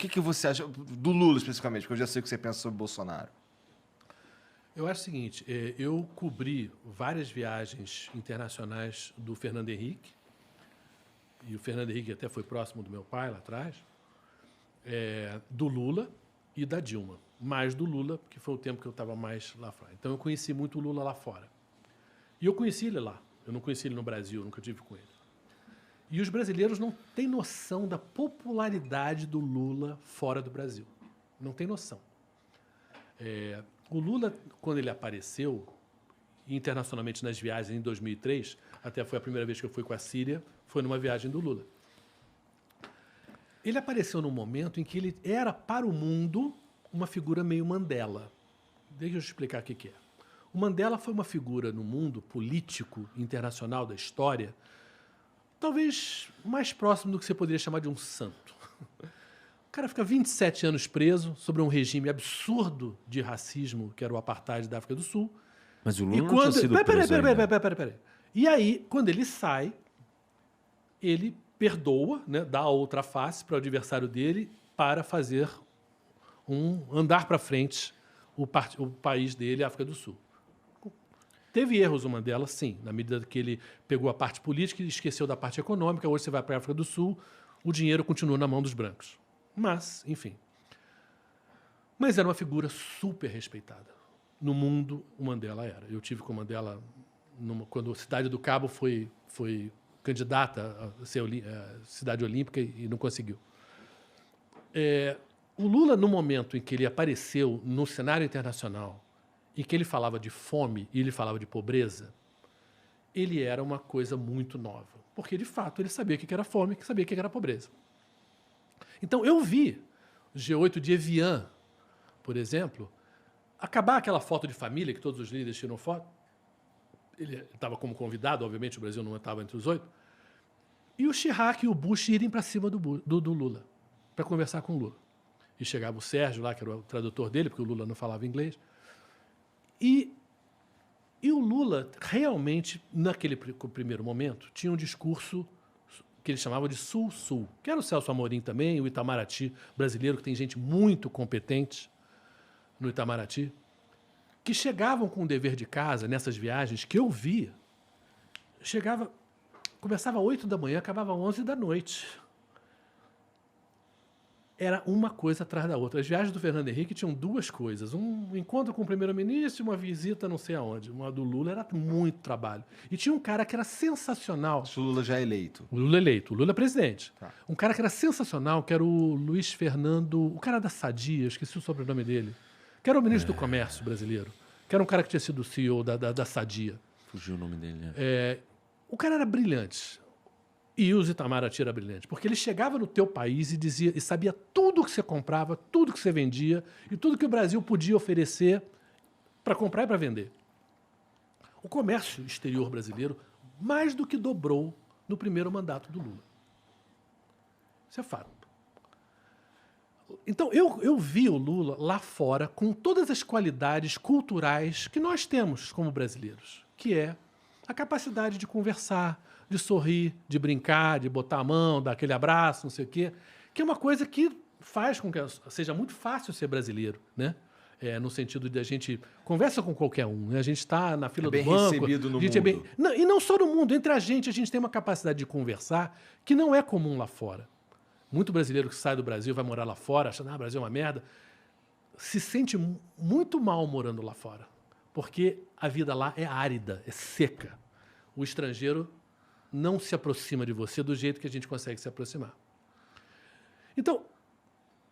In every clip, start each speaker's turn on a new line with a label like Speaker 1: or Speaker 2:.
Speaker 1: que você acha do Lula especificamente? Porque eu já sei o que você pensa sobre Bolsonaro.
Speaker 2: Eu acho o seguinte, eu cobri várias viagens internacionais do Fernando Henrique, e o Fernando Henrique até foi próximo do meu pai lá atrás, do Lula e da Dilma. Mais do Lula, porque foi o tempo que eu estava mais lá fora. Então eu conheci muito o Lula lá fora. E eu conheci ele lá. Eu não conheci ele no Brasil, nunca tive com ele. E os brasileiros não têm noção da popularidade do Lula fora do Brasil. Não tem noção. O Lula, quando ele apareceu internacionalmente nas viagens em 2003, até foi a primeira vez que eu fui com a Síria, foi numa viagem do Lula. Ele apareceu num momento em que ele era, para o mundo, uma figura meio Mandela. Deixa eu explicar o que é. O Mandela foi uma figura no mundo político internacional da história, talvez mais próximo do que você poderia chamar de um santo. O cara fica 27 anos preso sobre um regime absurdo de racismo, que era o apartheid da África do Sul.
Speaker 3: Mas o Lula não tinha sido preso ainda.
Speaker 2: Peraí. E aí, quando ele sai, ele perdoa, né, dá a outra face para o adversário dele para fazer andar para frente o país dele, a África do Sul. Teve erros o Mandela, sim, na medida que ele pegou a parte política e esqueceu da parte econômica. Hoje você vai para a África do Sul, o dinheiro continua na mão dos brancos. Mas, enfim. Mas era uma figura super respeitada. No mundo, o Mandela era. Eu tive com o Mandela quando a Cidade do Cabo foi candidata a ser cidade olímpica e não conseguiu. O Lula, no momento em que ele apareceu no cenário internacional e que ele falava de fome e ele falava de pobreza, ele era uma coisa muito nova. Porque, de fato, ele sabia o que era fome e sabia o que era pobreza. Então, eu vi o G8 de Evian, por exemplo, acabar aquela foto de família que todos os líderes tiram foto. Ele estava como convidado, obviamente, o Brasil não estava entre os 8. E o Chirac e o Bush irem para cima do Lula, para conversar com o Lula. E chegava o Sérgio lá, que era o tradutor dele, porque o Lula não falava inglês. E o Lula, realmente, naquele primeiro momento, tinha um discurso que ele chamava de Sul-Sul, que era o Celso Amorim também, o Itamaraty brasileiro, que tem gente muito competente no Itamaraty, que chegavam com o dever de casa nessas viagens que eu via. Começava às 8 da manhã, acabava às 11 da noite. Era uma coisa atrás da outra. As viagens do Fernando Henrique tinham duas coisas. Um encontro com o primeiro-ministro e uma visita não sei aonde. Uma do Lula era muito trabalho. E tinha um cara que era sensacional.
Speaker 1: O Lula já é eleito.
Speaker 2: O Lula eleito. O Lula é presidente.
Speaker 1: Tá.
Speaker 2: Um cara que era sensacional, que era o Luiz Fernando... O cara da Sadia, esqueci o sobrenome dele. Que era o ministro do Comércio brasileiro. Que era um cara que tinha sido CEO da Sadia.
Speaker 3: Fugiu o nome dele.
Speaker 2: O cara era brilhante. E o Itamaraty era brilhante, porque ele chegava no teu país e sabia tudo que você comprava, tudo que você vendia e tudo que o Brasil podia oferecer para comprar e para vender. O comércio exterior brasileiro mais do que dobrou no primeiro mandato do Lula. Isso é fato. Então, eu vi o Lula lá fora com todas as qualidades culturais que nós temos como brasileiros, que é a capacidade de conversar, de sorrir, de brincar, de botar a mão, dar aquele abraço, não sei o quê, que é uma coisa que faz com que seja muito fácil ser brasileiro, né? No sentido de a gente conversa com qualquer um, né? A gente está na fila do banco.
Speaker 1: Recebido no mundo.
Speaker 2: E não só no mundo, entre a gente tem uma capacidade de conversar que não é comum lá fora. Muito brasileiro que sai do Brasil, vai morar lá fora, achando que o Brasil é uma merda, se sente muito mal morando lá fora, porque a vida lá é árida, é seca. O estrangeiro não se aproxima de você do jeito que a gente consegue se aproximar. Então,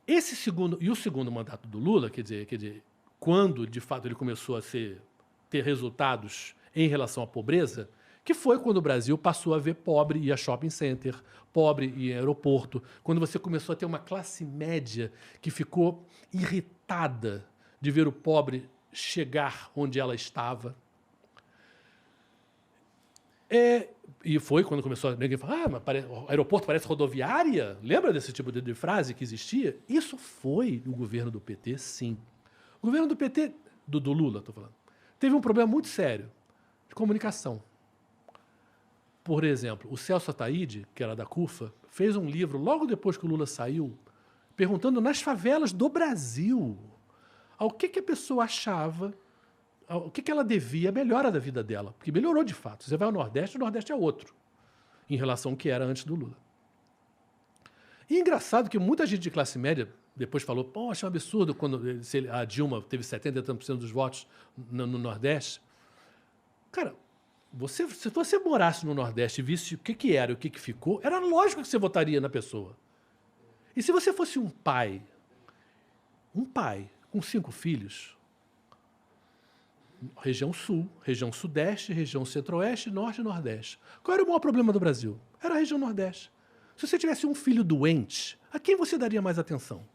Speaker 2: o segundo mandato do Lula, quer dizer, quando de fato ele começou a ter resultados em relação à pobreza, que foi quando o Brasil passou a ver pobre ir a shopping center, pobre ir a aeroporto, quando você começou a ter uma classe média que ficou irritada de ver o pobre chegar onde ela estava. E foi quando começou a ninguém falar, mas o aeroporto parece rodoviária? Lembra desse tipo de frase que existia? Isso foi o governo do PT, sim. O governo do PT, do Lula, estou falando, teve um problema muito sério de comunicação. Por exemplo, o Celso Ataíde, que era da CUFA, fez um livro, logo depois que o Lula saiu, perguntando nas favelas do Brasil ao que a pessoa achava, o que ela devia a melhora da vida dela. Porque melhorou de fato. Você vai ao Nordeste, o Nordeste é outro, em relação ao que era antes do Lula. E é engraçado que muita gente de classe média depois falou, pô, acho um absurdo quando a Dilma teve 70% e tantos % dos votos no Nordeste. Cara, se você morasse no Nordeste e visse o que era e o que ficou, era lógico que você votaria na pessoa. E se você fosse um pai com 5 filhos, região Sul, região Sudeste, região Centro-Oeste, Norte e Nordeste. Qual era o maior problema do Brasil? Era a região Nordeste. Se você tivesse um filho doente, a quem você daria mais atenção?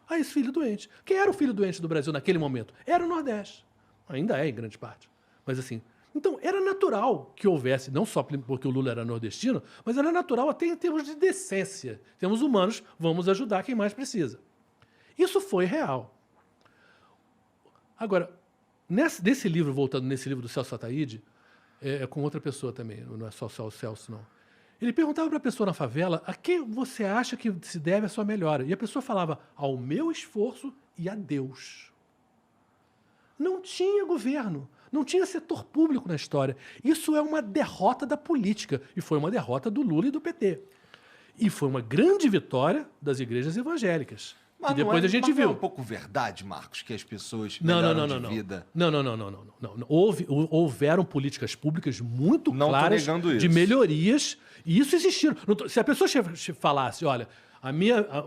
Speaker 2: A esse filho doente. Quem era o filho doente do Brasil naquele momento? Era o Nordeste. Ainda é, em grande parte. Mas assim, então era natural que houvesse, não só porque o Lula era nordestino, mas era natural até em termos de decência. Em termos humanos, vamos ajudar quem mais precisa. Isso foi real. Agora, nesse livro, voltando nesse livro do Celso Ataíde, é com outra pessoa também, não é só o Celso, não. Ele perguntava para a pessoa na favela a quem você acha que se deve a sua melhora. E a pessoa falava, ao meu esforço e a Deus. Não tinha governo, não tinha setor público na história. Isso é uma derrota da política, e foi uma derrota do Lula e do PT. E foi uma grande vitória das igrejas evangélicas.
Speaker 1: Mas
Speaker 2: e depois a gente viu.
Speaker 1: Não é um pouco verdade, Marcos, que as pessoas
Speaker 2: Não.
Speaker 1: de vida...
Speaker 2: Não. Houveram políticas públicas muito claras de melhorias, e isso existiram. Se a pessoa falasse, olha, a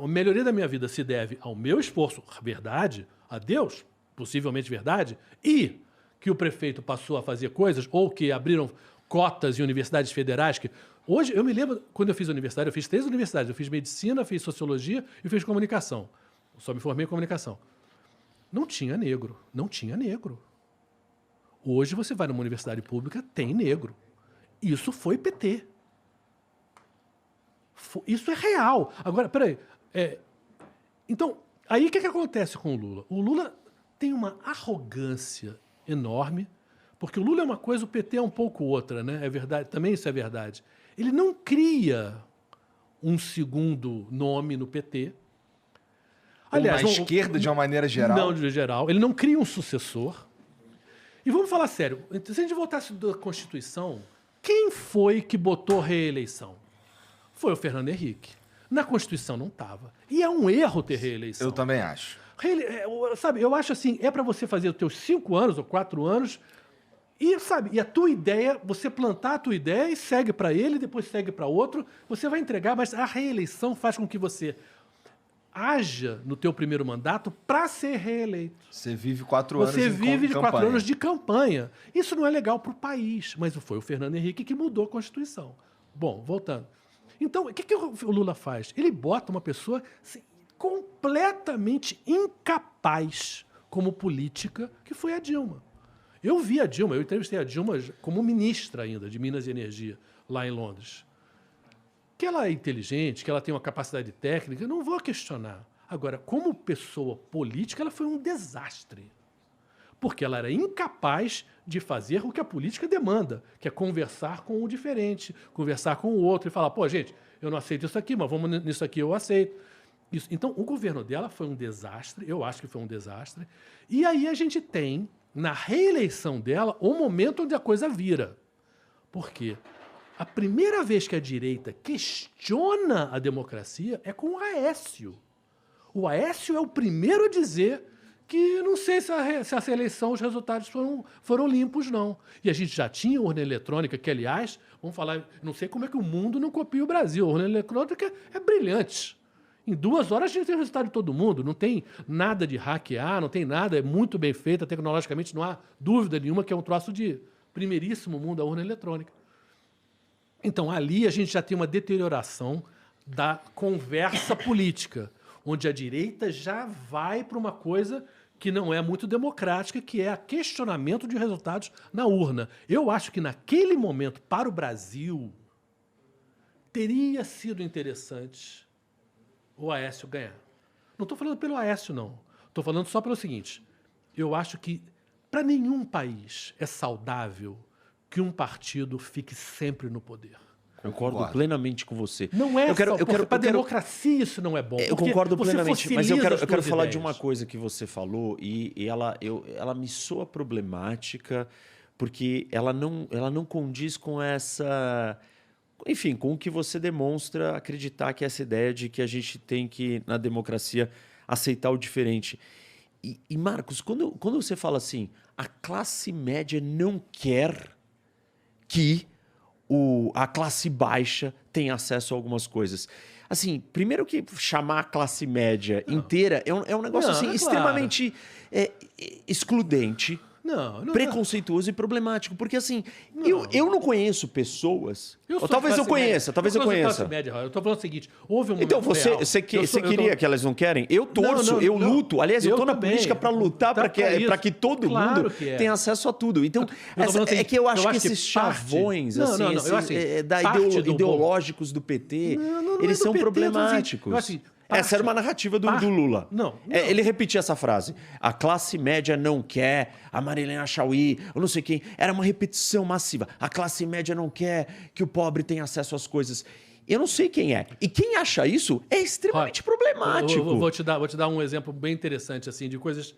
Speaker 2: melhoria da minha vida se deve ao meu esforço, verdade, a Deus, possivelmente verdade, e que o prefeito passou a fazer coisas, ou que abriram cotas em universidades federais, que... Hoje, eu me lembro, quando eu fiz a universidade, eu fiz 3 universidades, eu fiz medicina, fiz sociologia e fiz comunicação. Só me formei em comunicação. Não tinha negro. Hoje você vai numa universidade pública, tem negro. Isso foi PT. Isso é real. Agora, peraí. Então, aí o que acontece com o Lula? O Lula tem uma arrogância enorme, porque o Lula é uma coisa, o PT é um pouco outra, né? É verdade, também isso é verdade. Ele não cria um segundo nome no PT.
Speaker 1: Aliás, na esquerda, de uma maneira geral.
Speaker 2: Não, de geral. Ele não cria um sucessor. E vamos falar sério. Se a gente voltasse da Constituição, quem foi que botou reeleição? Foi o Fernando Henrique. Na Constituição não estava. E é um erro ter reeleição.
Speaker 1: Eu também acho.
Speaker 2: Sabe, eu acho assim, é para você fazer os teus 5 anos ou 4 anos e, sabe, e a tua ideia, você plantar a tua ideia e segue para ele, depois segue para outro, você vai entregar, mas a reeleição faz com que você haja no teu primeiro mandato para ser reeleito.
Speaker 1: Você vive 4 anos
Speaker 2: Você vive de 4 anos de campanha. Isso não é legal para o país, mas foi o Fernando Henrique que mudou a Constituição. Bom, voltando. Então, o que o Lula faz? Ele bota uma pessoa assim, completamente incapaz como política, que foi a Dilma. Eu vi a Dilma, eu entrevistei a Dilma como ministra ainda de Minas e Energia, lá em Londres. Que ela é inteligente, que ela tem uma capacidade técnica, eu não vou questionar. Agora, como pessoa política, ela foi um desastre. Porque ela era incapaz de fazer o que a política demanda, que é conversar com o diferente, conversar com o outro e falar, pô, gente, eu não aceito isso aqui, mas vamos nisso aqui, eu aceito. Isso. Então, o governo dela foi um desastre, eu acho que foi um desastre. E aí a gente tem, na reeleição dela, o momento onde a coisa vira. Por quê? A primeira vez que a direita questiona a democracia é com o Aécio. O Aécio é o primeiro a dizer que não sei se essa eleição os resultados foram limpos, não. E a gente já tinha urna eletrônica, que, aliás, vamos falar, não sei como é que o mundo não copia o Brasil. A urna eletrônica é brilhante. Em 2 horas a gente tem o resultado de todo mundo, não tem nada de hackear, não tem nada, é muito bem feita tecnologicamente, não há dúvida nenhuma que é um troço de primeiríssimo mundo a urna eletrônica. Então, ali a gente já tem uma deterioração da conversa política, onde a direita já vai para uma coisa que não é muito democrática, que é o questionamento de resultados na urna. Eu acho que naquele momento, para o Brasil, teria sido interessante o Aécio ganhar. Não estou falando pelo Aécio, não. Estou falando só pelo seguinte. Eu acho que para nenhum país é saudável que um partido fique sempre no poder.
Speaker 3: Eu concordo
Speaker 1: concordo.
Speaker 3: plenamente com você.
Speaker 2: Não é
Speaker 3: para
Speaker 2: para a democracia isso não é bom.
Speaker 3: Eu
Speaker 2: porque
Speaker 3: concordo
Speaker 2: você
Speaker 3: plenamente, mas eu
Speaker 2: fossiliza as
Speaker 3: quero
Speaker 2: tuas
Speaker 3: falar de
Speaker 2: ideias.
Speaker 3: uma coisa que você falou e ela me soa problemática porque ela não condiz com essa... Enfim, com o que você demonstra acreditar que é essa ideia de que a gente tem que, na democracia, aceitar o diferente. E Marcos, quando você fala assim, a classe média não quer que a classe baixa tenha acesso a algumas coisas. Assim, primeiro que chamar a classe média inteira é um negócio
Speaker 2: Não,
Speaker 3: assim,
Speaker 2: é claro.
Speaker 3: extremamente excludente,
Speaker 2: Não,
Speaker 3: preconceituoso e problemático. Porque assim, eu não conheço pessoas...
Speaker 2: Eu
Speaker 3: Ou
Speaker 2: sou
Speaker 3: talvez
Speaker 2: de
Speaker 3: eu
Speaker 2: classe média.
Speaker 3: conheça, talvez eu
Speaker 2: sou de
Speaker 3: conheça.
Speaker 2: classe média, eu estou falando o seguinte, houve um
Speaker 3: Então,
Speaker 2: momento real.
Speaker 3: você queria que elas não querem? Eu torço,
Speaker 2: Não,
Speaker 3: eu luto. Aliás, eu
Speaker 2: eu
Speaker 3: estou na
Speaker 2: também.
Speaker 3: política para lutar
Speaker 2: Tá
Speaker 3: para
Speaker 2: pra
Speaker 3: que
Speaker 2: isso.
Speaker 3: todo
Speaker 2: Claro
Speaker 3: mundo
Speaker 2: que é.
Speaker 3: tenha acesso a tudo. Então,
Speaker 2: Eu tô falando assim,
Speaker 3: é que eu acho que
Speaker 2: que
Speaker 3: esses
Speaker 2: parte-
Speaker 3: chavões
Speaker 2: Não,
Speaker 3: assim,
Speaker 2: não, não, eu
Speaker 3: esses,
Speaker 2: assim,
Speaker 3: da
Speaker 2: parte do
Speaker 3: ideológicos do PT,
Speaker 2: Não é
Speaker 3: eles
Speaker 2: do
Speaker 3: são
Speaker 2: PT, eu tô dizendo,
Speaker 3: problemáticos.
Speaker 2: eu assim,
Speaker 3: Essa era uma narrativa do Lula.
Speaker 2: Não.
Speaker 3: Ele repetia essa frase. A classe média não quer a Marilena Chauí, ou não sei quem. Era uma repetição massiva. A classe média não quer que o pobre tenha acesso às coisas. Eu não sei quem é. E quem acha isso é extremamente problemático.
Speaker 2: Vou te dar um exemplo bem interessante assim de coisas